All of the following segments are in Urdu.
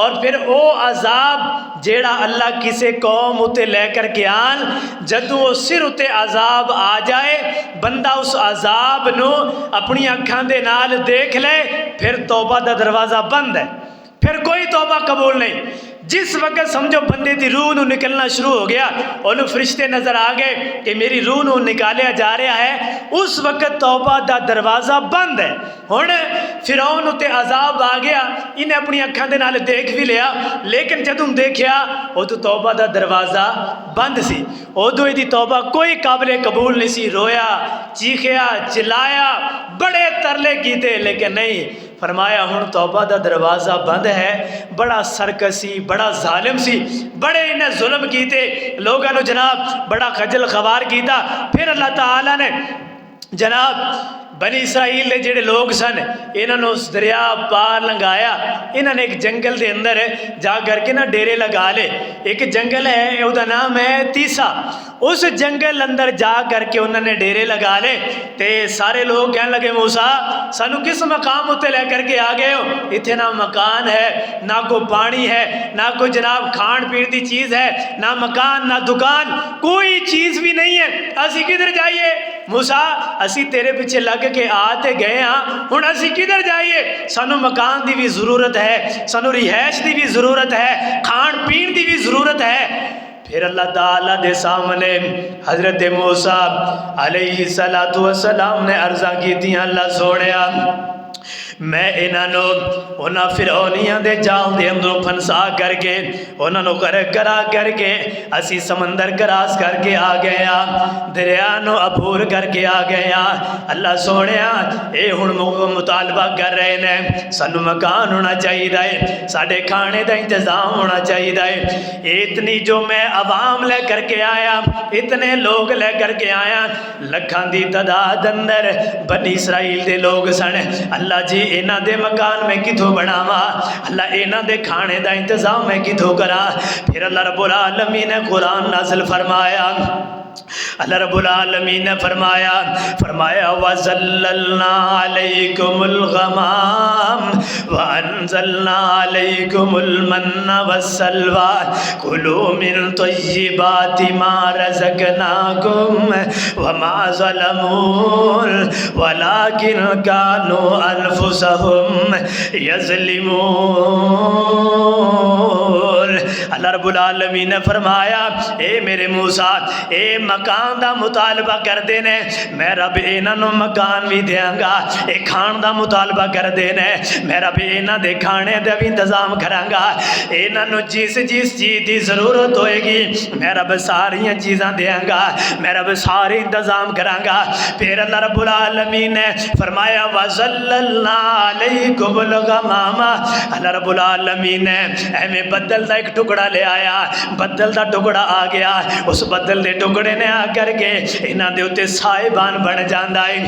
اور پھر او عذاب جیڑا اللہ کسے قوم اتے لے کر کے آن جدوں وہ سر اتے عذاب آ جائے بندہ اس عذاب نو اپنی اکھاں دے نال دیکھ لے پھر توبہ دا دروازہ بند ہے، پھر کوئی توبہ قبول نہیں۔ جس وقت سمجھو بندے دی روح نو نکلنا شروع ہو گیا، انہوں فرشتے نظر آ گئے کہ میری روح نو نکالیا جا رہا ہے، اس وقت توبہ دا دروازہ بند ہے۔ ہن فرعون تے عذاب آ گیا، انہیں اپنی اکھاں دے نال دیکھ بھی لیا، لیکن جدوں دیکھیا ادو توبہ دا دروازہ بند سی، ادو دی توبہ کوئی قابل قبول نہیں سی، رویا چیخیا چلایا بڑے ترلے کیتے لیکن نہیں۔ فرمایا ہن توبہ دا دروازہ بند ہے، بڑا سرکسی بڑا ظالم سی، بڑے انہیں ظلم کیتے لوگوں نے جناب بڑا خجل خوار کیتا۔ پھر اللہ تعالیٰ نے جناب بنی اسرائیل دے جڑے لوگ سن انہوں نے اس دریا پار لنگایا، انہوں نے ایک جنگل دے اندر جا کر کے نا ڈیرے لگا لے۔ ایک جنگل ہے او دا نام ہے تیسا، اس جنگل اندر جا کر کے انہوں نے ڈیرے لگا لے تے سارے لوگ کہنے لگے موسیٰ سانو کس مقام اتے لے کر کے آ گئے ہو، اتنے نہ مکان ہے نہ کوئی پانی ہے نہ کوئی جناب کھان پین دی چیز ہے، نہ مکان نہ دکان، کوئی چیز بھی نہیں ہے، اسی کدھر جائیے؟ موسیٰ اسی تیرے پیچھے لگ کے آتے گئے ہاں، ہن اسی کدھر جائیے؟ سانو مکان دی بھی ضرورت ہے، سانو رہائش دی بھی ضرورت ہے، کھان پین دی بھی ضرورت ہے۔ پھر اللہ تعالیٰ دے سامنے حضرت موسیٰ علیہ السلام نے عرضہ کی تھی، اللہ سوڑیا میں انہوں فرعونیاں دے جال دے اندروں پھنسا کر کے انہوں غرق کرا کر کے اسی سمندر کراس کر کے آ گیا، دریا نو عبور کر کے آ گیا۔ اللہ سونیا اے ہن مطالبہ کر رہے ہیں سانو مکان ہونا چاہیے، ساڈے کھانے دا انتظام ہونا چاہیے، اتنی جو میں عوام لے کر کے آیا، اتنے لوگ لے کر کے آیا، لکھاں دی تعداد اندر بنی اسرائیل دے لوگ سن۔ اللہ جی اینا دے مکان میں کتھوں بناوا، اللہ اینا دے کھانے دا انتظام میں کتھوں کرا۔ پھر اللہ رب العالمین نے قرآن نازل فرمایا، اللہ رب العالمین نے فرمایا وَزَلَّلْنَا عَلَيْكُمُ الْغَمَامِ وَأَنزَلْنَا عَلَيْكُمُ الْمَنَّ وَالسَّلْوَىٰ كُلُوا مِن طَيِّبَاتِ مَا رَزَقْنَاكُمْ وَمَا ظَلَمُونَ وَلَكِنْ كَانُوا أَنفُسَهُمْ يَظْلِمُونَ۔ اللہ رب العالمین نے فرمایا اے میرے موسیٰ اے مکان دا مطالبہ کر دینے، میں رب انہوں مکان بھی دیاں گا، اے کھان دا مطالبہ کر دینے، میں رب انہوں دے کھانے دا بھی انتظام کراں گا، انہوں جس چیز دی ضرورت ہوئے گی میں رب ساری چیزاں دیاں گا، میں رب ساری انتظام کراں گا۔ پھر اللہ رب العالمین نے فرمایا وَزَلَّلْنَا عَلَيْكُمُ الْغَمَامَ، اللہ رب العالمین نے میں بدل دا ایک ٹکڑا لے آیا، بدل دا ٹکڑا آ گیا، اس بدل دے ٹکڑے نے آ کر کے انہاں دے اتے سائبان بن جاندا ہے،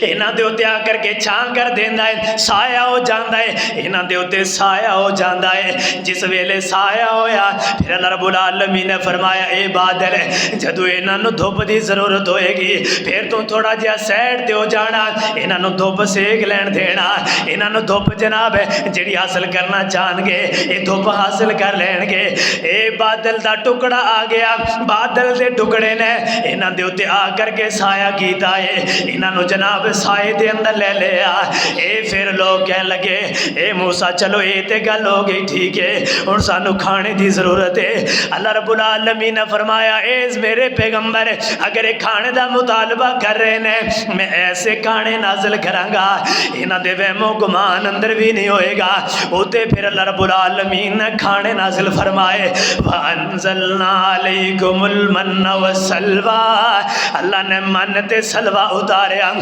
انہاں دے اتے آ کر کے چھاں کر دیندا ہے، سایہ ہو جاندا ہے، انہاں دے اتے سایہ ہو جاندا ہے۔ جس ویلے سایہ ہویا پھر اللہ رب العالمین نے فرمایا اے بادل جدو انہاں نو دھوپ دی ضرورت ہوئے گی پھر تو تھوڑا جہا سیڈ تے ہو جانا، انہاں نو دھوپ سیک لین دینا، انہاں نو دھوپ جناب جڑی حاصل کرنا چاہن گے اے دھوپ حاصل کر لین گے۔ اے بادل دا ٹکڑا آ گیا، بادل دے ٹکڑے نے انہاں دے اتے آ کر کے سایہ کیتا ہے، انہاں نو جناب سائے دے اندر لے لیا۔ اے پھر لوگ کہنے لگے اے موسیٰ چلو اے تے گل ہو گئی ٹھیک ہے، اور سانو کھانے دی ضرورت ہے۔ اللہ رب العالمین نے فرمایا اے میرے پیغمبر اگر ایک کھانے دا مطالبہ کر رہے ہیں میں ایسے کھانے نازل کراں گا انہاں دے وہم و گمان اندر بھی نہیں ہوئے گا۔ اوتے پھر اللہ رب العالمین نے کھانے نازل فرمائے وَأَنزَلْنَا عَلَيْكُمُ الْمَنَّ وَالسَّلْوَىٰ، اللہ نے من تے سلوہ اتاریا،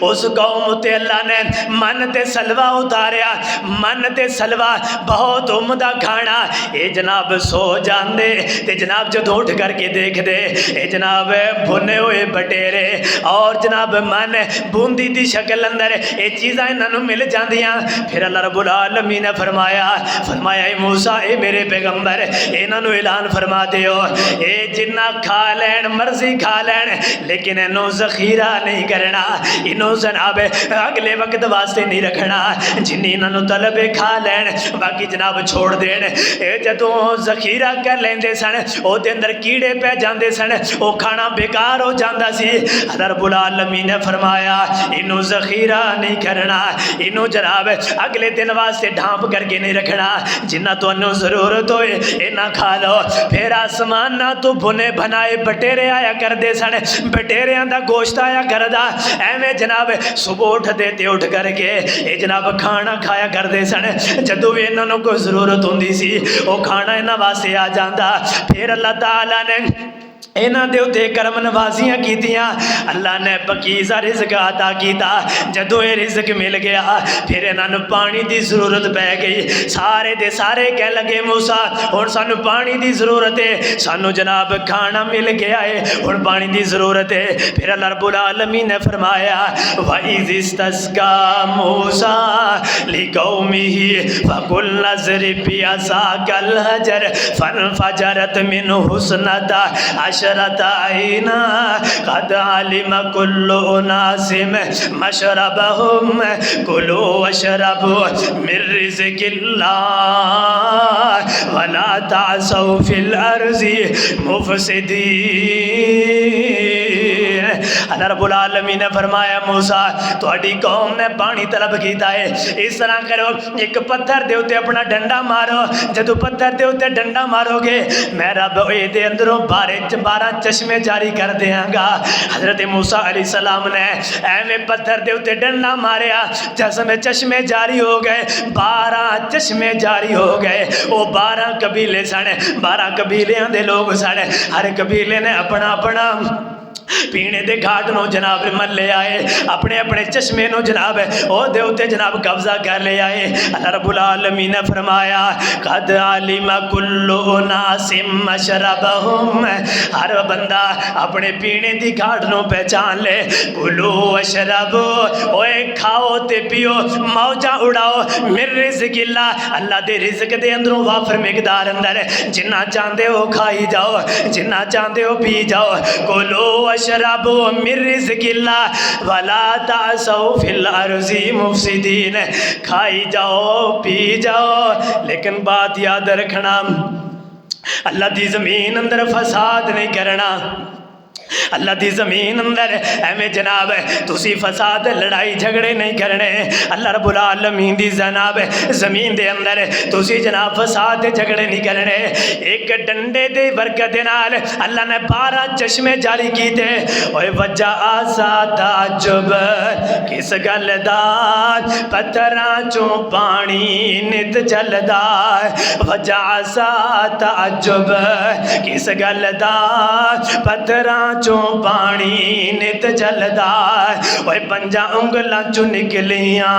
اس قوم تے اللہ نے من تے سلوہ اتاریا، من تے سلوہ بہت عمدہ کھانا، اے جناب سو جاندے تے جناب جدو اٹھ کر کے دیکھ دے اے جناب بھنے ہوئے بٹیرے اور جناب من بوندی دی شکل اندر اے چیزاں انہوں مل جاندیاں۔ پھر اللہ رب العالمین نے فرمایا اے موسیٰ اے میرے پیغمبر انہوں اعلان فرما دیو اے جنہ کھا لین مرضی کھا لین لیکن انہوں ذخیرہ نہیں کرنا، انہوں جناب اگلے وقت واسطے نہیں رکھنا، جنی انہوں طلب کھا لین باقی جناب چھوڑ دین۔ جدوں ذخیرہ کر لیندے سن او دے اندر کیڑے پہ جاندے سن، او کھانا بیکار ہو جاندا سی۔ رب العالمین نے فرمایا انہوں ذخیرہ نہیں کرنا، انہوں جناب اگلے دن واسطے ڈھانپ کر کے نہیں رکھنا، جنہ تو انہوں ضرورت ہوئے اینا کھا لو۔ پھر آسمان نہ تو بھنے بھنائے بٹیرے آیا کر دے سن، بٹیرے آندہ گوشت آیا کر دا، ایویں جناب صبح اٹھ دیتے اٹھ کر کے اے جناب کھانا کھایا کر دے سن، جدو بھی انہوں کو ضرورت ہوندی سی وہ کھانا انہوں واسطے آ جاندہ۔ پھر اللہ تعالیٰ نے انہاں دے اتے کرم نوازیاں کیتیاں، اللہ نے پکیزہ رزق عطا کیتا۔ جدو یہ رزق مل گیا پھر انہاں نو پانی دی ضرورت پہ گئی، سارے دے سارے کہہ لگے موسیٰ اور سانو پانی دی ضرورت ہے، سانو جناب کھانا مل گیا ہے اور پانی دی ضرورت ہے۔ پھر اللہ رب العالمین نے فرمایا وَإِذِ اسْتَسْقَىٰ مُوسَىٰ لِقَوْمِهِ فَقُلْنَا اضْرِب بِّعَصَاكَ الْحَجَرَ فَانْفَجَرَتْ مِنْهُ اثْنَتَا عَشْرَةَ عَيْنًا قَدْ عَلِمَ كُلُّ أُنَاسٍ مَّشْرَبَهُمْ كُلُوا وَاشْرَبُوا مِن رِّزْقِ اللَّهِ وَلَا تَعْثَوْا فِي الْأَرْضِ مُفْسِدِينَ۔ اللہ رب العالمین نے فرمایا موسیٰ تہاڈی قوم نے پانی طلب کیتا ہے، اس طرح کرو ایک پتھر دے اتے اپنا ڈنڈا مارو، جدو پتھر دے اتے ڈنڈا مارو گے میں رب اے دے اندروں 12 چشمے جاری کر دیاں گا۔ حضرت موسیٰ علیہ السلام نے ایویں پتھر دے اتے ڈنڈا ماریا، چشمے جاری ہو گئے، 12 چشمے جاری ہو گئے۔ وہ 12 قبیلے سن، 12 قبیلیاں دے لوگ سن، ہر قبیلے نے اپنا اپنا پینے دے گھاٹ نو جناب من لے آئے، اپنے اپنے چشمے نو جناب او دے ہوتے جناب قبضہ کر لے آئے۔ اللہ رب العالمین نے فرمایا قد علم کل اناس مشربہم، ہر بندہ اپنے پینے دی گھاٹ نو پہچان لے، کلو وشربو اوے کھاؤ تے پیو موجہ اڑاؤ، من رزق اللہ، اللہ دے رزق دے اندروں وافر مقدار اندر جنہ چاندے ہو کھائی جاؤ، جنہ چاندے ہو پی جاؤ، کلو وَاشْرَبُوا مِن رِّزْقِ اللَّهِ وَلَا تَعْثَوْا فِي الْأَرْضِ مُفْسِدِينَ۔ کھائی جاؤ پی جاؤ لیکن بات یاد رکھنا اللہ دی زمین اندر فساد نہیں کرنا، اللہ دی زمین اندر ایویں جناب تسی فساد لڑائی جھگڑے نہیں کرنے، اللہ رب العالمین دی جناب زمین دے اندر تسی جناب فساد جھگڑے نہیں کرنے۔ ایک ڈنڈے دے برکت نال اللہ نے 12 چشمے جاری کیتے، اوے وجہ آسا تعجب کس گل دا پتھراں چوں پانی نت جلدا، وجہ آسا تعجب کس گل دا پتھراں چوں پانی نت جلدا، اوے 5 انگلاں چوں نکلیاں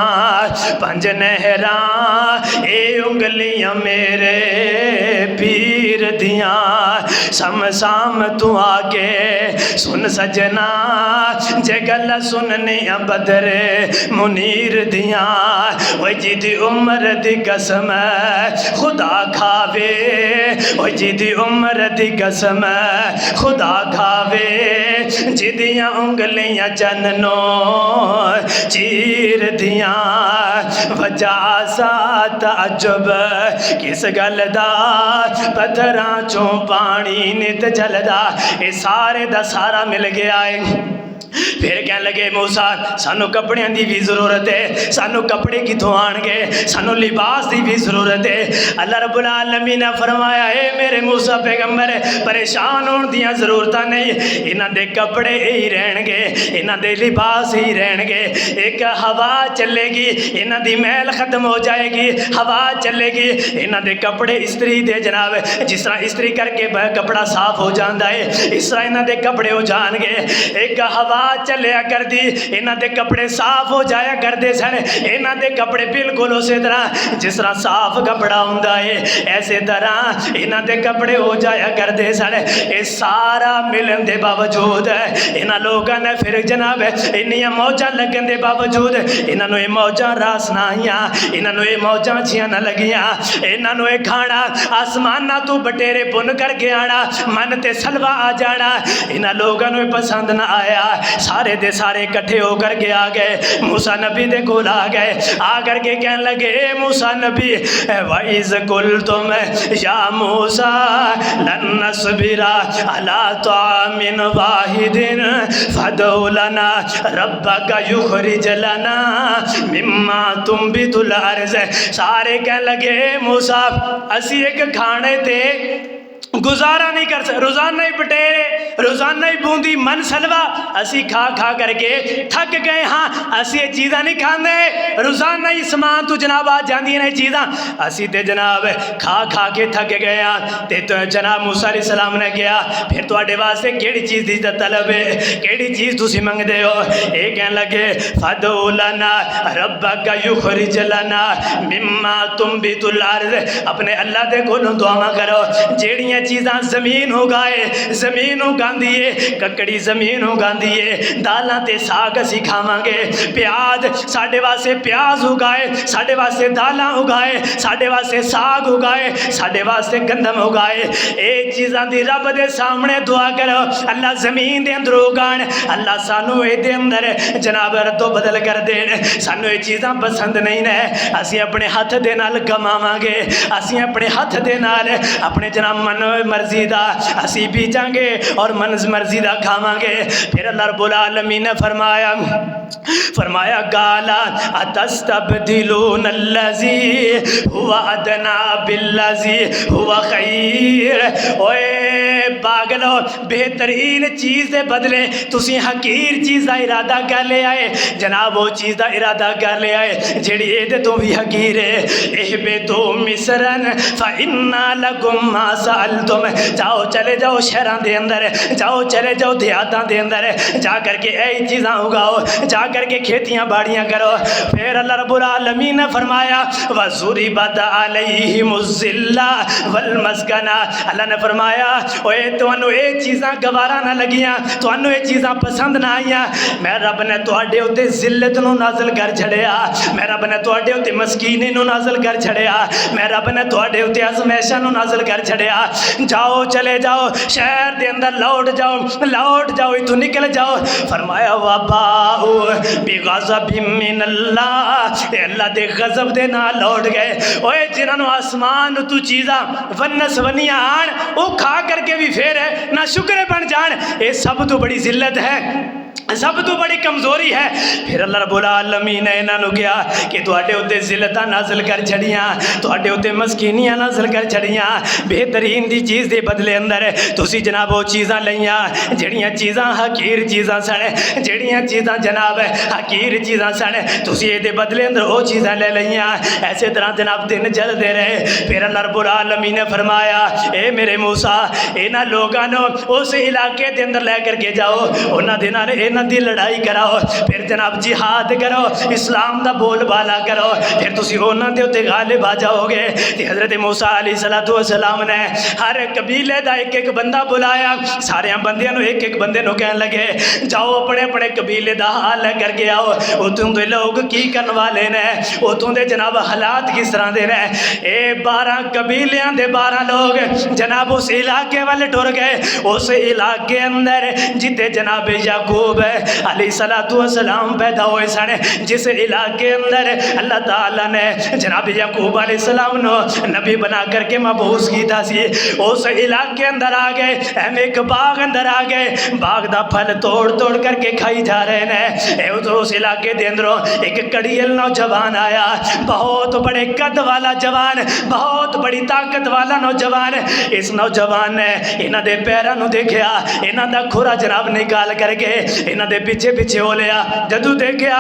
5 نہراں، اے انگلیاں میرے پیر دیاں، سم سام تو آگے سن سجنا جے گل سننیاں بدر منیر دیاں، اوے جی دی عمر دی قسم خدا کھاوے، اوے جی دی عمر دی قسم خدا کھاوے، جدیاں انگلیاں چننوں چیر دیاں، وجہ سا تعجب کس گل دا پتھراں چوں پانی نت جلدا۔ اے سارے دا سارا مل گیا ہے۔ پھر کہنے لگے موسیٰ سانو کپڑے دی بھی ضرورت ہے، سانو کپڑے کتوں آن گے، سانو لباس دی بھی ضرورت ہے۔ اللہ رب العالمین نے فرمایا اے میرے موسیٰ پیغمبر پریشان ہون دیاں ضرورتاں نہیں، انہاں دے کپڑے ہی رہن گے، انہاں دے لباس ہی رہن گے۔ ایک ہوا چلے گی انہاں دی میل ختم ہو جائے گی، ہوا چلے گی انہاں دے کپڑے استری دے جناب جس طرح استری کر کے کپڑا صاف ہو جاندا ہے اس طرح انہاں دے کپڑے ہو جان گے۔ ایک ہوا چلیا کر دی انہاں دے کپڑے صاف ہو جایا کر دے سن، انہاں دے کپڑے بالکل اسی طرح جس طرح صاف کپڑا ہوندا ہے ایسے طرح انہاں دے کپڑے ہو جایا کر دے سن۔ اے سارا ملن دے باوجود انہاں لوگاں نے پھر جناب انیاں موجاں لگن دے باوجود انہاں نو یہ موجاں راس نہ آئیاں، انہاں نو یہ موجاں چھیاں نہ لگیاں، انہاں نو یہ کھانا آسمانہ تو بٹیرے بن کر کے آنا من تے سلوہ آ جانا انہاں لوگاں نو پسند نہ آیا۔ سارے دے سارے اکٹھے ہو کر کے آ گئے، موسیٰ نبی دے کول آ گئے، آ کر کے کہنے لگے اے موسیٰ نبی وَإِذْ قُلْتُمْ يَا مُوسَىٰ لَن نَّصْبِرَ عَلَىٰ طَعَامٍ وَاحِدٍ فَادْعُ لَنَا رَبَّكَ يُخْرِجْ لَنَا مِمَّا تُنبِتُ الْأَرْضُ۔ سارے کہنے لگے اے موسیٰ اسی ایک کھانے تے گزارا نہیں کر سکتے، روزانہ ہی پٹیرے، روزانہ ہی بوندی من سلوا اسی کھا کھا کر کے تھک گئے ہاں، اسی یہ چیزاں نہیں کھاندے، روزانہ ہی سامان تو جناب آ جاندی ہیں چیزاں، اسی تے جناب کھا کھا کے تھک گئے ہاں۔ تے تو جناب موسیٰ علیہ السلام نے کہا پھر تواڈے واسطے کیڑی چیز دی طلب ہے، کیڑی چیز تسی منگدے ہو؟ اے کہن لگے فَادْعُ لَنَا رَبَّكَ يُخْرِجْ لَنَا مِمَّا تُنبِتُ الْأَرْضُ، اپنے اللہ دے کولوں دعا کرو جیڑیاں چیزاں زمین اگائے، زمین اگاندی ہے، ککڑی زمین اگاندی ہے، دالاں تے ساگ اسی کھاواں گے، پیاز ساڈے واسطے پیاز اگائے، ساڈے واسطے دالاں اگائے، ساڈے واسطے ساگ اگائے، ساڈے واسطے گندم اگائے، اے چیزاں دی رب دے سامنے دعا کرو اللہ زمین دے اندر اگان، اللہ سانو اے دے اندر جناب ردو بدل کر دین، سانو اے چیزاں پسند نہیں نے، اسی اپنے ہاتھ دے نال کماواں گے، اسی اپنے ہاتھ دے نال اپنے جناب من مرضی دا اسی بیچاں گے اور من مرضی دا کھاواں گے۔ پھر اللہ رب العالمین نے فرمایا قالا اتستبدلون الذی هو ادنا بالذی هو خیر، اوے پاگلو بہترین چیز دے بدلے تسی حقیر چیز دا ارادہ کر لے آئے، جناب وہ چیز دا ارادہ کر لے آئے جیڑی اے دے تو بھی حقیر ہے۔ اہبتو مصرن فإنا لکم ما سألتم، جاؤ چلے جاؤ شہران دے اندر، جاؤ چلے جاؤ دیہاتاں دے اندر، جا کر کے اے چیزاں اگاؤ، جا کر کے کھیتیاں باڑیاں کرو۔ پھر اللہ رب العالمین نے فرمایا وَضُرِبَتْ عَلَيْهِمُ الذِّلَّةُ وَالْمَسْكَنَةُ، اللہ نے فرمایا اوے تانوں اے چیزاں گوارا نہ لگیاں، تانوں اے چیزاں پسند نہ آئیاں، میں رب نے تواڈے اوتے ذلت نو نازل کر چھڑیا، میں رب نے تواڈے اوتے مسکینی نو نازل کر چھڑیا، میں رب نے تواڈے اوتے ازمائشاں نو نازل کر چھڑیا، جاؤ چلے جاؤ شہر دے اندر لوٹ جاؤ تو نکل جاؤ۔ فرمایا وباؤ بغضب من اللہ، اے اللہ دے غضب دے نال لوٹ گئے، اوے جنہاں نو آسمان تو چیزاں ونس ونیاں آن او کھا کر کے بھی پھر نہ شکر بن جان، اے سب تو بڑی ذلت ہے، سب تو بڑی کمزوری ہے۔ پھر اللہ رب العالمین نے انہاں نو کہا کہ تواڈے اوتے ذلتاں نازل کر چھڑیاں، تواڈے اوتے مسکینیاں نازل کر چھڑیاں، بہترین دی چیز دے بدلے اندر تسی جناب وہ چیزاں لئیاں جڑیاں چیزاں حقیر چیزاں سن، جڑیاں چیزاں جناب حقیر چیزاں سن، تسی اے دے بدلے اندر وہ چیزاں لے لئیاں۔ ایسے طرح جناب دن چلدے رہے۔ پھر اللہ رب العالمین نے فرمایا اے میرے موسیٰ انہاں لوگاں نو اس علاقے دے اندر لے کر کے جاؤ، انہاں دے نال انہاں دی لڑائی کراؤ، پھر جناب جہاد کرو، اسلام دا بول بالا کرو، پھر تسی انہاں دے اوتے غالب آ جاؤ گے۔ تے حضرت موسیٰ علیہ السلام نے ہر قبیلے دا ایک ایک بندہ بلایا، سارے بندیاں نو ایک ایک بندے نو کہن لگے جاؤ اپنے اپنے قبیلے دا حال لے کر کے آؤ، اتوں دے لوگ کی کرن والے نے، اتوں دے جناب حالات کس طرح دے نے۔ اے 12 قبیلیاں دے 12 لوگ جناب اس علاقے والے ٹر گئے، اس علاقے اندر جتے جناب یعقوب علیہ السلام پیدا ہوئے سن، جس علاقے اندر اللہ تعالیٰ نے جناب یعقوب علیہ السلام نو نبی بنا کر کے مبعوث کیتا سی، اس علاقے اندر آ گئے، اہم ایک باغ اندر آ گئے، باغ دا پھل توڑ کر کے کھائی جا رہے ہیں۔ اے اس علاقے دے اندروں ایک کڑیل نوجوان آیا، بہت بڑے قد والا جوان، بہت بڑی طاقت والا نوجوان۔ اس نوجوان نے انہاں دے پیراں نو دیکھیا، انہاں دا کھرا جناب نکال کر کے انہاں دے پیچھے ہو لیا، جدو دیکھیا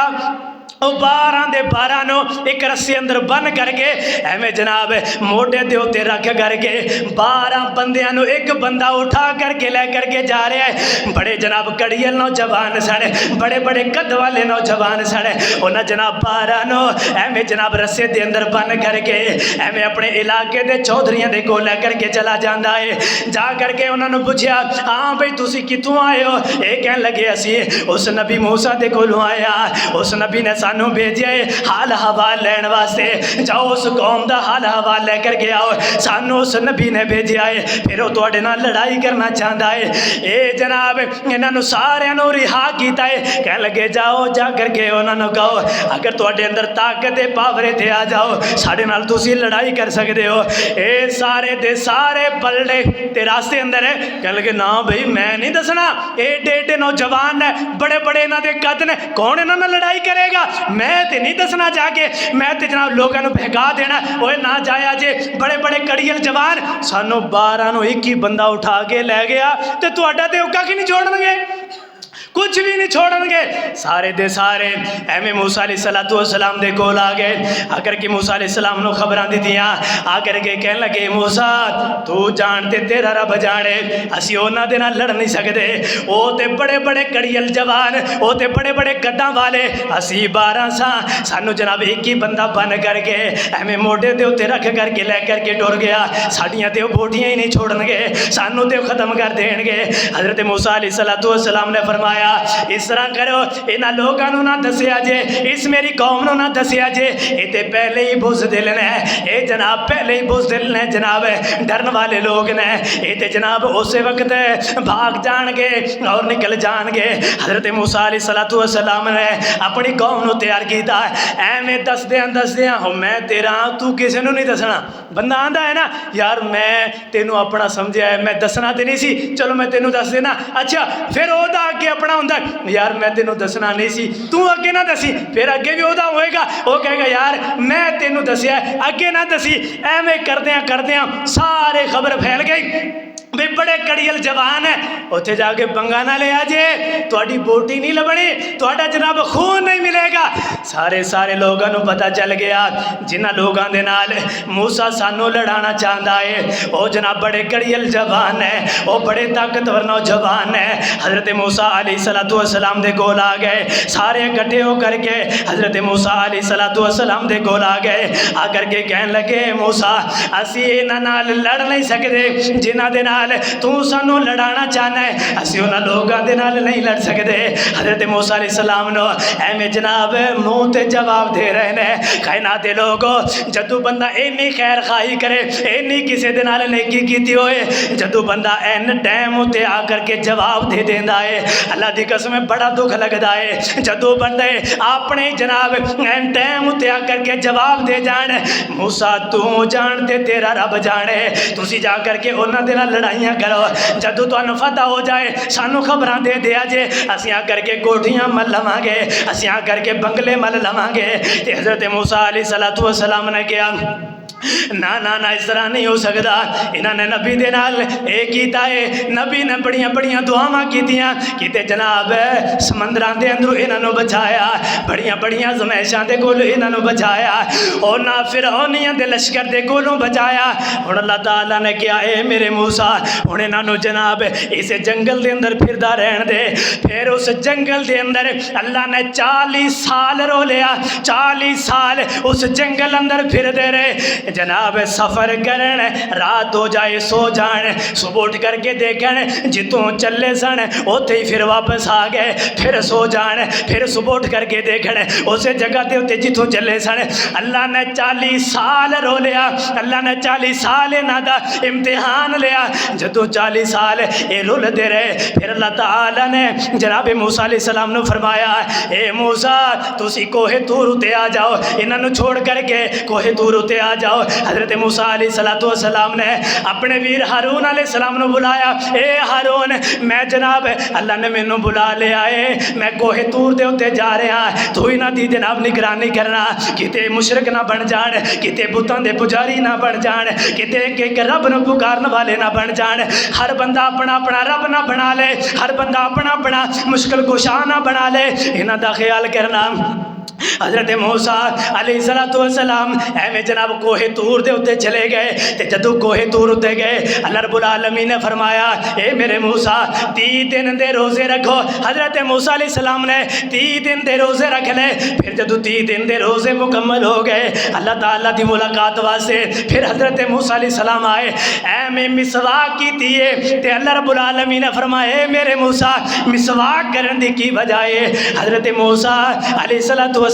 وہ 12 دے 12 نو ایک رسی اندر بن کر کے ایویں جناب موڈے دے اوتے رکھ کر کے 12 بندیاں نو ایک بندہ اٹھا کر کے لے کر کے جا رہا ہے۔ بڑے جناب کڑیل نوجوان سن، بڑے بڑے قد والے نوجوان سن، انہاں جناب 12 نو ایویں جناب رسے دے اندر بن کر کے ایویں اپنے علاقے دے چودھریاں دے کول لے کر کے چلا جاندا ہے۔ جا کر کے انہاں نو پوچھیا ہاں بھئی تسی کتوں آئے ہو؟ اے کہن لگے اسی اس نبی موسیٰ دے کولوں آیا، اس نبی نے سانو بھیجیا ہے حال حوال لین واسطے، جاؤ اس قوم دا حال حوال لے کر کے آؤ، سانو اس نبی نے بھیجیا ہے، پھر وہ تواڈے نال لڑائی کرنا چاہتا ہے۔ اے جناب انہاں نو ساریاں نو رہا کیتا ہے، کہنے لگے جاؤ جا کر کے انہاں نو کہو اگر تواڈے اندر طاقت ہے پاور تے آ جاؤ، ساڈے نال تسی لڑائی کر سکدے ہو۔ اے سارے دے سارے پلڑے تے راستے اندر ہے، کہنے لگے نا بھئی میں نہیں دسنا، ایڈے ایڈے نوجوان نے، بڑے بڑے انہاں دے قد نے، کون انہاں نال لڑائی کرے گا، میں تے نہیں دسنا جا کے، میں تے جناب لوگاں نو بہکا دینا، اوے نہ جایا جے، بڑے بڑے کڑیل جوان، سانو 12 نو ایک ہی بندہ اٹھا کے لے گیا تے تواڈا تے اوکا کی نہیں چھوڑن گے، کچھ بھی نہیں چھوڑن گے۔ سارے دے سارے ایویں موسیٰ علیہ السلام دے کول آ گئے، آ کر کے موسیٰ علیہ السلام نو خبراں دتیاں، آ کر کے کہن لگے موسیٰ تو جانتے تیرا رب جانے، اسی انہاں دے نال لڑ نہیں سکدے، او تے بڑے بڑے کڑیل جوان، او تے بڑے بڑے قداں والے، اسی 12 ساں، سانو جناب ایک ہی بندہ بن کر کے ایویں موڈے دے اوتے رکھ کر کے لے کر کے ٹر گیا، ساڈیاں تے بوٹیاں ہی نہیں چھوڑن گے، سانو تے ختم کر دین گے۔ حضرت موسیٰ علیہ السلام نے فرمایا اس طرح کرو، انہاں لوگاں نو نہ دسیا جے، اس میری قوم نو نہ دسیا جے، اے تے پہلے ہی بزدل نے، اے جناب پہلے ہی بزدل نے، جناب ڈرن والے لوگ نے، اے تے جناب اسی وقت بھاگ جان گے اور نکل جان گے۔ حضرت موسیٰ علیہ السلام نے اپنی قوم نو تیار کیتا، ایویں دسدیاں میں تیرا تو کسے نو نہیں دسنا، بندہ آندا ہے نا یار میں تینوں اپنا سمجھیا ہے، میں دسنا تے نہیں سی، چلو میں تینوں دس دینا، اچھا پھر او دا اگے اپنا ہوندا یار میں تینوں دسنا نہیں سی، تو اگے نہ دسی، پھر اگے بھی او دا ہوئے گا، وہ کہے گا یار میں تینوں دسیا ہے اگے نہ دسی، ایویں کردیاں سارے خبر پھیل گئی بھی بڑے کڑیل جوان ہیں، اتھے جا کے پنگا نہ لے آجے، تواڈی بوٹی نہیں لبنی، تواڈا جناب خون نہیں ملے گا۔ سارے لوگاں نو پتہ چل گیا جنہاں لوگاں دے نال موسیٰ سانو لڑانا چاہندا ہے او جناب بڑے کڑیل جوان ہیں، او بڑے طاقتور نوجوان ہیں۔ حضرت موسیٰ علیہ السلام دے کول آ گئے، سارے اکٹھے ہو کر کے حضرت موسیٰ علیہ السلام دے کول آ گئے، آ کر کے کہن لگے موسیٰ اسی انہاں نال لڑ نہیں سکدے جنہاں دے نال تو سانو لڑانا چاہنا ہے، اسی انہاں لوگاں دے نال نہیں لڑ سکدے۔ حضرت موسیٰ علیہ السلام نو ایویں جناب منہ تے جواب دے رہے نے، کائنات دے لوگو جدو بندہ اینی خیر خواہی کرے، اینی کسے دے نال نیکی کیتی ہوئے، جدو بندہ این ٹائم تے آ کر کے جواب دے دیندا ہے، اللہ دی قسم بڑا دکھ لگدا ہے جدو بندے اپنے جناب این ٹائم تے آ کر کے جواب دے جان، موسیٰ تو جان تے تیرا رب جانے، تسی جا کر کے انہاں دے نال لڑائیاں کرو، جدو تانوں فتح ہو جائے سانو خبراں دے دیا جے، اسی آ کر کے کوٹھیاں مل لواں گے، اسی آ کر کے بنگلے مل لواں گے۔ تے حضرت موسیٰ علیہ السلام نے کہا نا اس طرح نہیں ہو سکتا، انہاں نے نبی دے نال اے کیتا ہے، نبی نے بڑیاں دعاواں کیتیاں کیتے جناب سمندراں دے اندروں انہاں نو بچایا، بڑیاں زمیشاں دے کولوں انہاں نو بچایا، اور نہ فرعونیاں دے لشکر دے کولوں بچایا۔ ہن اللہ تعالیٰ نے کہا اے میرے موسیٰ ہن انہاں نو جناب اس جنگل دے اندر پھردا رہن دے۔ پھر اس جنگل دے اندر اللہ نے 40 سال رو لیا، 40 سال اس جنگل اندر پھر دے رہے، جناب سفر کرن، رات ہو جائے سو جان، صبح اٹھ کر کے دیکھن جتوں چلے سن اوتھے ہی پھر واپس آ گئے، پھر سو جان، پھر صبح اٹھ کر کے دیکھن اسے جگہ تے اوتے جتوں چلے سن۔ اللہ نے 40 سال رو لیا، اللہ نے 40 سال انہاں دا امتحان لیا، جدوں 40 سال اے رول دے رہے، پھر اللہ تعالیٰ نے جناب موسیٰ علیہ السلام نو فرمایا اے موسیٰ تسی کوہ طور تے آ جاؤ، انہاں نو چھوڑ کر کے کوہ طور تے آ جاؤ۔ حضرت موسیٰ علیہ السلام نے اپنے ویر ہارون علیہ السلام نو بلایا، اے ہارون میں جناب اللہ نے مینوں بلا لیا ہے، میں کوہ طور دے اوتے جا رہا، تو انہاں دی جناب نگرانی کرنا، کتے مشرک نہ بن جان، کتے بتاں دے پجاری نہ بن جان، کتے ایک رب نو پکارن والے نہ بن جان، ہر بندہ اپنا رب نہ بنا لے، ہر بندہ اپنا مشکل کشا نہ بنا لے، انہاں دا خیال کرنا۔ حضرت موسیٰ علیہ السلام ایویں جناب کوہ طور دے اتے چلے گئے، تے جدو کوہ طور اتے گئے اللہ رب العالمین نے فرمایا اے میرے موسیٰ 30 دن دے روزے رکھو۔ حضرت موسیٰ علیہ السلام نے 30 دن دے روزے رکھ لے، پھر جدو 30 دن دے روزے مکمل ہو گئے اللہ تعالیٰ دی ملاقات واسطے پھر حضرت موسیٰ علیہ السلام آئے، ایویں مسواک کیتی ہے، تے اللہ رب العالمین نے فرمایا اے میرے موسیٰ مسواک کرن دی کی وجہ ہے؟ حضرت موسیٰ علیہ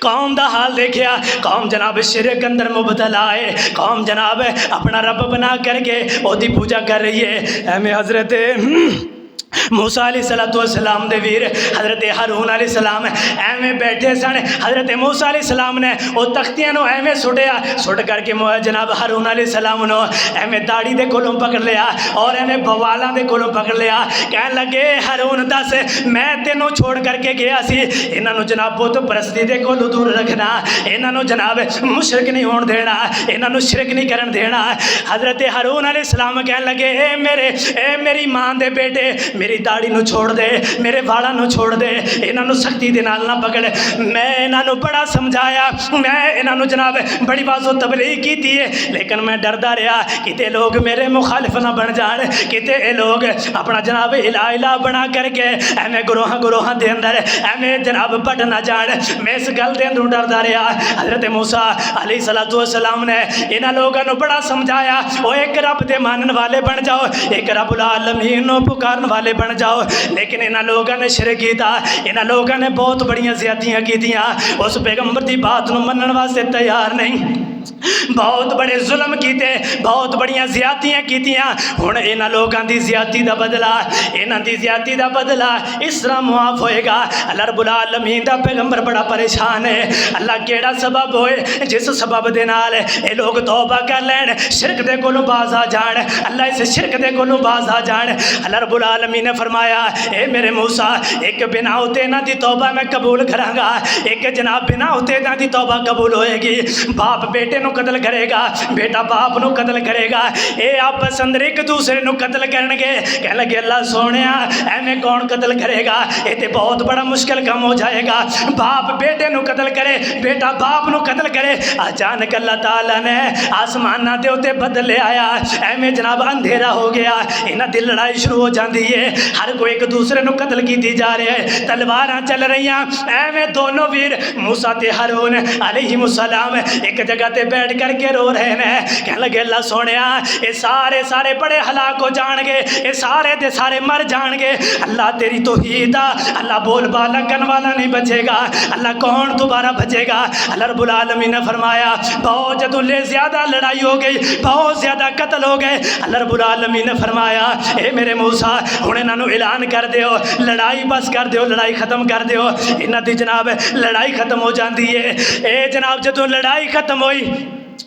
قوم دا حال دیکھیا، قوم جناب شرک اندر مبتلا ہے، قوم جناب اپنا رب بنا کر کے او دی پوجا کر رہی ہے۔ اے حضرت موسیٰ علیہ السلام دے ویر حضرت ہارون علیہ السلام ایویں بیٹھے سن، حضرت موسیٰ علیہ السلام نے وہ تختیاں نو ایویں سٹیا، سٹ کر کے جناب ہارون علیہ السلام نو ایویں داڑھی دے کولوں پکڑ لیا اور ایویں بوالاں دے کولوں پکڑ لیا، کہن لگے ہارون دس میں تینوں چھوڑ کر کے گیا سی، انہاں نو جناب بت پرستی دے کولوں دور رکھنا، انہاں نو جناب مشرک نہیں ہون دینا، انہاں نو شرک نہیں کرن دینا۔ حضرت ہارون علیہ السلام کہن لگے اے میری ماں دے بیٹے، میری داڑھی نو چھوڑ دے، میرے والاں نو چھوڑ دے، انہاں نو سختی دے نال نہ پکڑ، میں انہاں نو بڑا سمجھایا، میں انہاں نو جناب بڑی واضح تبلیغ کیتی ہے، لیکن میں ڈردا رہا کتے لوگ میرے مخالف نہ بن جان، کتے اے لوگ اپنا جناب الہ بنا کر کے ایویں گروہاں دے اندر ایویں جناب بٹ نہ جان، میں اس گل دے اندر ڈردا رہا۔ حضرت موسیٰ علیہ السلام نے انہاں لوگاں نو بڑا سمجھایا، او ایک رب دے مانن والے بن جاؤ، ایک رب العالمین نو پکارن والے بن جاؤ، لیکن انہاں لوگاں نے شرک کیتا، انہاں لوگاں نے بہت بڑیاں زیادتیاں کیتیاں، اس پیغمبر دی بات نو منن واسطے تیار نہیں، بہت بڑے ظلم کیتے، بہت بڑیاں زیادتیاں کیتیاں، ہن انہاں لوگاں دی زیادتی دا بدلہ، انہاں دی زیادتی دا بدلہ اس طرح معاف ہوئے گا۔ اللہ رب العالمین دا پیغمبر بڑا پریشان ہے، اللہ کیڑا سبب ہوئے جس سبب دے نال اے لوگ توبہ کر لین، شرک دے کولوں باز آ جان، اللہ اس شرک دے کولوں باز آ جان۔ اللہ رب العالمین نے فرمایا اے میرے موسیٰ ایک بنا ہوتے نہ دی توبہ میں قبول کراں گا، ایک جناب بنا ہوتے نہ دی توبہ قبول ہوئے گی، باپ بیٹے نو قتل کرے گا، بیٹا باپ نو قتل کرے گا، اے آپس اندر ایک دوسرے نو قتل کرن گے، کہنے لگے اللہ سونیا ایویں کون قتل کرے گا، اے تے بہت بڑا مشکل کم ہو جائے گا، باپ بیٹے نو قتل کرے، بیٹا باپ نو قتل کرے۔ اچانک اللہ تعالیٰ نے آسماناں دے اوتے بدل لے آیا، ایویں جناب اندھیرا ہو گیا، انہاں دی لڑائی شروع ہو جاندی ہے، ہر کوئی ایک دوسرے نو قتل کیتی جا رہے ہیں، تلواراں چل رہی ہیں، ایویں دونوں ویر موسیٰ تے ہارون علیہ السلام ایک جگہ تے بیٹھ کر کے رو رہے ہیں، کہنے لگے اللہ سونیا اے سارے بڑے ہلاک ہو جان گے، اے سارے دے سارے مر جان گے، اللہ تیری توحید اللہ بول بالا کن والا نہیں بچے گا، اللہ کون دوبارہ بچے گا۔ اللہ رب العالمین نے فرمایا بہت جدولے زیادہ لڑائی ہو گئی، بہت زیادہ قتل ہو گئے، اللہ رب العالمین نے فرمایا اے میرے موسیٰ ہن انہاں نو اعلان کر دیو، لڑائی بس کر دیو، لڑائی ختم کر دیو، انہاں دی جناب لڑائی ختم ہو جاندی ہے۔ اے جناب جدوں لڑائی ختم ہوئی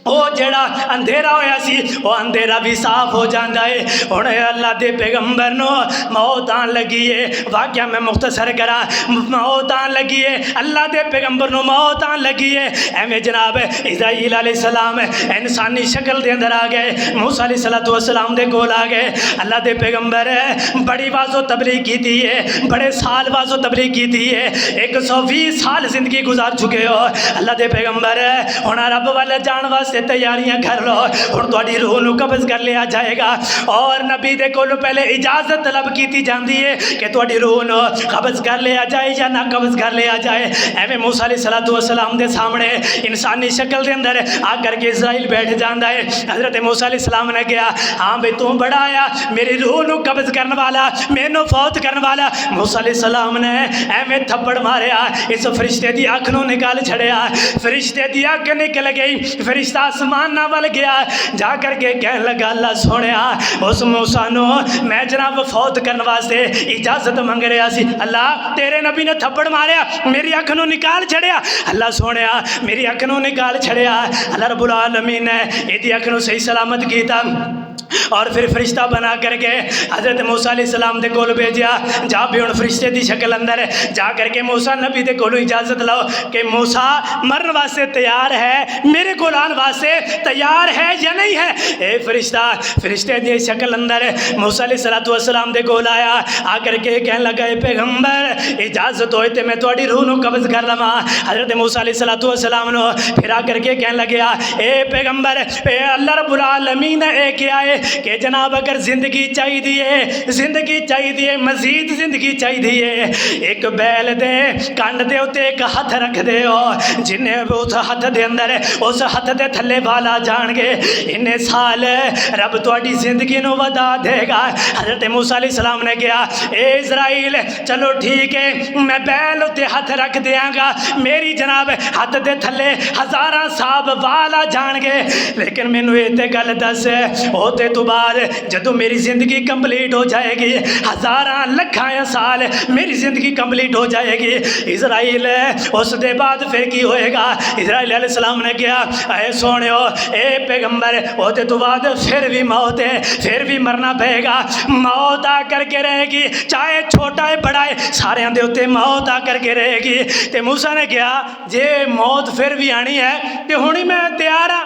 او جڑا اندھیرا ہویا سی او اندھیرا بھی صاف ہو جاندا ہے، ہن اللہ دے پیغمبر نو موت آن لگی ہے، واقعہ میں مختصر کراں، موت آن لگی ہے، اللہ دے پیغمبر نو موت آن لگی ہے، ایویں جناب اسرائیل علیہ السلام انسانی شکل دے اندر آ گئے، موسیٰ علیہ السلام دے کول آ گئے، اللہ دے پیغمبر بڑی واضح تبلیغ کیتی ہے، بڑے سال واضح تبلیغ کیتی ہے، 120 سال زندگی گزار چکے ہو، اللہ دے پیغمبر ہن رب والے جان واسطے تیاریاں کر لو، ہن تہاڈی روح نو قبض کر لیا جائے گا، اور نبی دے کولوں پہلے اجازت طلب کیتی جاندی ہے کہ تہاڈی روح نو قبض کر لیا جائے یا نہ قبض کر لیا جائے۔ ایویں موسیٰ علیہ السلام دے سامنے انسانی شکل دے اندر آ کر کے اسرائیل بیٹھ جاندا ہے، حضرت موسیٰ علیہ السلام نے کہا ہاں بھئی تو بڑا آیا، میری روح نو قبض کرن والا، مینوں فوت کرن والا۔ موسیٰ علیہ السلام نے ایویں تھپڑ ماریا، اس فرشتے دی اکھ نو نکال چھڑیا، فرشتے دی اکھ نکل گئی، فرشتہ آسمان نہ ول گیا، جا کر کے کہنے لگا اللہ سونیا اس موسیٰ نو میں جناب فوت کرنے واسطے اجازت منگ رہا سی، اللہ تیرے نبی نے تھپڑ ماریا میری اکھ نو نکال چھڑیا، اللہ سونیا میری اکھ نو نکال چھڑیا، اللہ رب العالمین نے ایدی اکھ نو صحیح سلامت کیتا، اور پھر فرشتہ بنا کر کے حضرت موسیٰ علیہ السلام دے کول بھیجیا، جا بھی ان فرشتے دی شکل اندر جا کر کے موسیٰ نبی دے کولو اجازت لو کہ موسیٰ مرن واسطے تیار ہے، میرے کول آن واسطے تیار ہے یا نہیں ہے۔ اے فرشتے دی شکل اندر موسیٰ علیہ السلام دے کول آیا، آ کر کے کہنے لگا اے پیغمبر اجازت ہوئے تے میں تہاڈی روح نو قبض کر لواں۔ حضرت موسیٰ علیہ السلام نو پھر آ کر کے کہنے لگا اے پیغمبر اے اللہ رب العالمین نے اے کیا ہے کہ جناب اگر زندگی چاہیے مزید زندگی چاہیے ایک بیل دے کنڈ دے اتے ایک ہاتھ رکھ دے ہو جنہیں اس ہاتھ دے اندر اس ہاتھ دے تھلے والا جان گے انہیں سال رب تواڈی زندگی نو ودا دے گا۔ حضرت موسیٰ علیہ السلام نے کہا اے اسرائیل چلو ٹھیک ہے میں بیل اتے ہاتھ رکھ دیاں گا میری جناب ہاتھ دے تھلے ہزاراں صاحب والا جان گے لیکن مینو یہ تے گل دس ہوتے تو بعد جدو میری زندگی کمپلیٹ ہو جائے گی ہزاراں لکھاں سال میری زندگی کمپلیٹ ہو جائے گی اسرائیل اس دے بعد پھر کی ہوئے گا؟ اسرائیل علیہ السلام نے کہا اے سونیو اے پیغمبر ہوتے تو بعد پھر بھی موت ہے پھر بھی مرنا پڑے گا موت آ کر کے رہے گی چاہے چھوٹا ہے بڑا ہے سارے دے ہوتے موت آ کر کے رہے گی۔ تے موسیٰ نے کہا جے موت پھر بھی آنی ہے تے ہونی میں تیار ہاں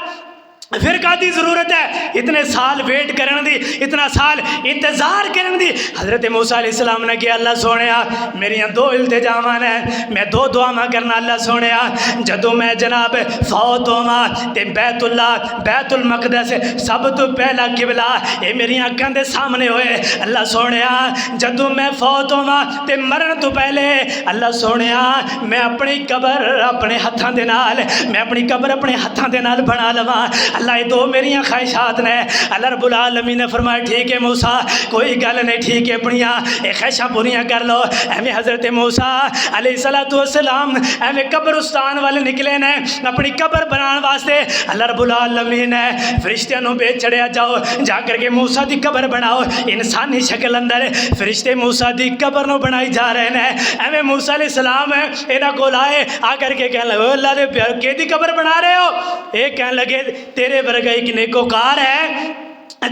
پھر کادی ضرورت ہے اتنے سال ویٹ کرن دی اتنا سال انتظار کرن دی۔ حضرت موسیٰ علیہ السلام نے کہا اللہ سونیا میری دو التجامان ہیں میں دو دعا کرنا اللہ سونیا جدو میں جناب فوت ہوواں تے بیت اللہ بیت المقدس سب تو پہلا قبلہ اے میری آنکھاں دے سامنے ہوئے اللہ سونیا جدو میں فوت ہوواں تے مرن تو پہلے اللہ سونیا میں اپنی قبر اپنے ہتھاں دے نال میں اپنی قبر اپنے ہتھاں دے نال بنا لواں۔ اللہ یہ دو میری خواہشات نے اللہ رب العالمین نے فرمایا ٹھیک ہے موسیٰ کوئی گل نہیں ٹھیک ہے اپنیاں خواہشاں پوریاں کر لو۔ ایویں حضرت موسیٰ علیہ السلام ایویں قبرستان والے نکلے نے اپنی قبر بنان واسطے اللہ رب العالمین نے فرشتیاں نو بھیج چڑھیا جاؤ جا کر کے موسیٰ دی قبر بناؤ انسانی شکل اندر فرشتے موسیٰ دی قبر نو بنائی جا رہے ہیں۔ ایویں موسیٰ علیہ السلام انہاں کول آئے آ کر کے کہنے لگے اللہ دے پیار کی دی قبر بنا رہے ہو؟ یہ کہنے لگے تیرے ورگا ایک نیکوکار ہے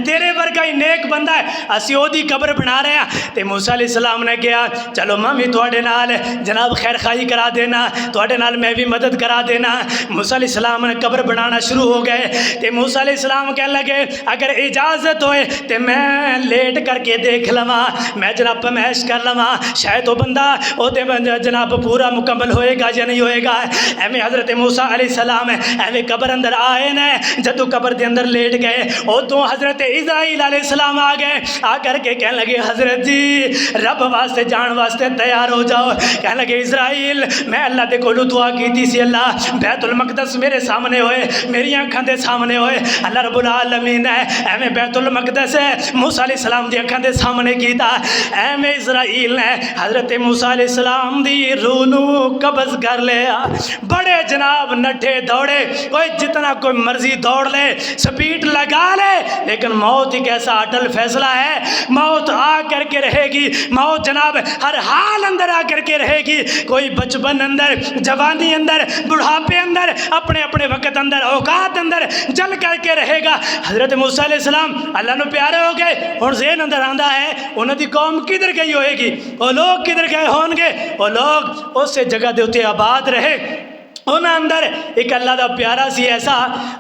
تیرے ورگا ہی نیک بندہ ہے اسی او دی قبر بنا رہے ہیں۔ تے موسیٰ علیہ السلام نے کہا چلو میں بھی تواڈے نال جناب خیر خواہی کرا دینا تواڈے نال میں بھی مدد کرا دینا۔ موسیٰ علیہ السلام نے قبر بنانا شروع ہو گئے تے موسیٰ علیہ السلام کہنے لگے اگر اجازت ہوئے تے میں لیٹ کر کے دیکھ لواں میں جناب پمائش کر لواں شاید وہ بندہ او تے جناب پورا مکمل ہوئے گا یا نہیں ہوئے گا۔ ایویں حضرت موسیٰ علیہ السلام ایویں قبر اندر آئے نے جدو قبر دے اندر لیٹ گئے ادوں حضرت اسرائیل علیہ السلام آ گئے آ کر کے کہنے لگے حضرت جی رب واسطے جان واسطے تیار ہو جاؤ۔ کہنے لگے اسرائیل میں اللہ دے کولو دعا کیتی سی اللہ بیت المقدس میرے سامنے ہوئے میری آنکھاں دے سامنے ہوئے اللہ رب العالمین نے ایویں بیت المقدس موسیٰ علیہ السلام دی آنکھاں دے سامنے کیتا ایویں اسرائیل نے حضرت موسیٰ علیہ السلام دی روح نو قبض کر لیا۔ بڑے جناب نٹھے دوڑے کوئی جتنا کوئی مرضی دوڑ لے سپیڈ لگا لے لیکن موت ایک ایسا اٹل فیصلہ ہے موت آ کر کے رہے گی موت جناب ہر حال اندر آ کر کے رہے گی کوئی بچپن اندر جوانی اندر بڑھاپے اندر اپنے اپنے وقت اندر اوقات اندر جل کر کے رہے گا۔ حضرت موسیٰ علیہ السلام اللہ نو پیارے ہو گئے اور ذہن اندر آندا ہے انہوں دی قوم کدھر گئی ہوئے گی وہ لوگ کدھر گئے ہون گے وہ لوگ اس جگہ دے اتے آباد رہے انہاں اندر ایک اللہ دا پیارا سی ایسا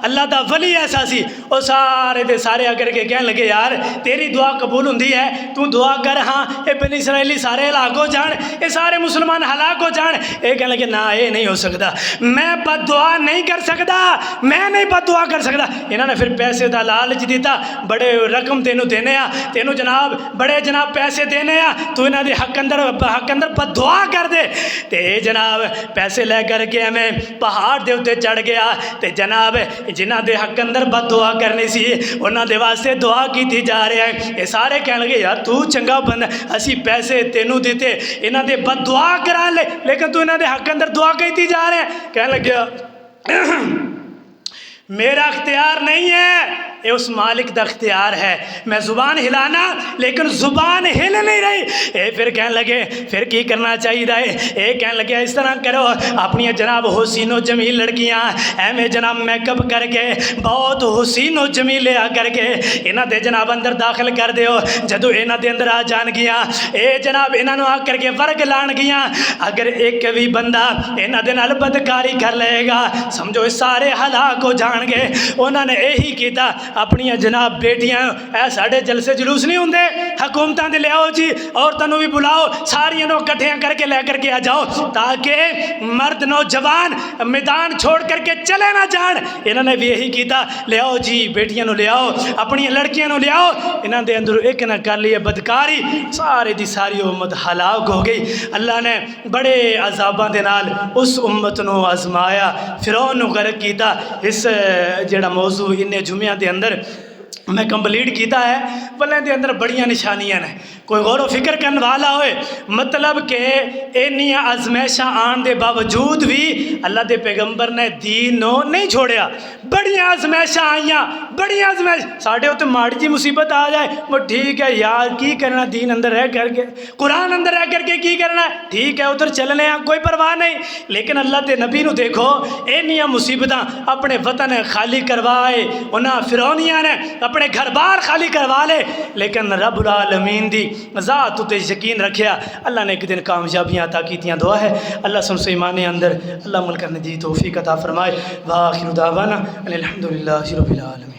اللہ دا ولی ایسا سی وہ سارے دے سارے آ کر کے کہنے لگے یار تیری دعا قبول ہوندی ہے تو دعا کر ہاں اے بنی اسرائیلی سارے ہلاک ہو جان اے سارے مسلمان ہلاک ہو جان۔ اے کہنے لگے نہ اے نہیں ہو سکتا میں بد دعا نہیں کر سکتا میں نہیں بد دعا کر سکتا۔ انہوں نے پھر پیسے دا لالچ دیتا بڑے رقم تینوں دینے آ تینوں جناب بڑے جناب پیسے دینے آ تو انہوں دے حق اندر بد دعا کر دے تے جناب پیسے لے کر کے ہمیں پہاڑ دے اتے چڑھ گیا تے جناب جنہ دے حق اندر بد دعا کرنی سی انہاں دے واسطے دعا کیتی جا رہے ہیں۔ یہ سارے کہنے لگے یار تو چنگا بندہ اسی پیسے تینوں دیتے انہاں دے بد دعا کرا لے لیکن تو انہاں دے حق اندر دعا کیتی جا رہے ہیں۔ کہنے لگے میرا اختیار نہیں ہے یہ اس مالک دا اختیار ہے میں زبان ہلانا لیکن زبان ہل نہیں رہی۔ اے پھر کہنے لگے پھر کی کرنا چاہیے اے کہنے لگے اس طرح کرو اپنی جناب حسین و جمیل لڑکیاں ایویں جناب میک اپ کر کے بہت حسین و جمیل آ کر کے انہاں دے جناب اندر داخل کر دیو جدو انہاں دے اندر آ جان گیاں اے جناب انہاں نو آ کر کے ورگ لان گیاں اگر ایک بھی بندہ انہاں دے نال بدکاری کر لے گا سمجھو سارے ہلاک ہو جان گے۔ انہوں نے یہی کیتا اپنی جناب بیٹیاں اے ساڑھے جلسے جلوس نہیں ہوندے حکومتاں دے لے آؤ جی عورتوں بھی بلاؤ ساریاں نو کٹھیاں کر کے لے کر کے آ جاؤ تاکہ مرد نوجوان میدان چھوڑ کر کے چلے نہ جان. انہوں نے بھی یہی کیتا لے آؤ جی بیٹیاں نو لے آؤ اپنی لڑکیاں نو لے آؤ انہوں دے اندر ایک نہ کر لیے بدکاری سارے دی ساری امت ہلاک ہو گئی. اللہ نے بڑے عذاباں دے نال اس امت نو آزمایا فرعون نو غرق کیتا. اس جڑا موضوع انہیں جمعہ دے اندر میں کمپلیٹ کیتا ہے بلے دے اندر بڑیاں نشانیاں نے کوئی غور و فکر کرنے والا ہوئے مطلب کہ اینیاں آزمائشاں آن دے باوجود بھی اللہ دے پیغمبر نے دین نو نہیں چھوڑیا. بڑیاں آزمائشاں آئیاں بڑیاں آزمائش ساڑھے ہوتے ماڑی جی مصیبت آ جائے وہ ٹھیک ہے یار کی کرنا دین اندر رہ کر کے قرآن اندر رہ کر کے کی کرنا ہے ٹھیک ہے ادھر چلنے ہیں کوئی پرواہ نہیں. لیکن اللہ دے نبی نو دیکھو اینیاں مصیبتاں اپنے وطن خالی کروائے انہاں فرعونیاں نے اپنے گھر بار خالی کروا لے لیکن رب العالمین دی ذات تے یقین رکھیا اللہ نے ایک دن کامیابیاں عطا کیتیاں. دعا ہے اللہ سن سے ایمان اندر اللہ عمل کرنے دی توفیق عطا فرمائے. وآخر دعوانا الحمدللہ رب العالمین.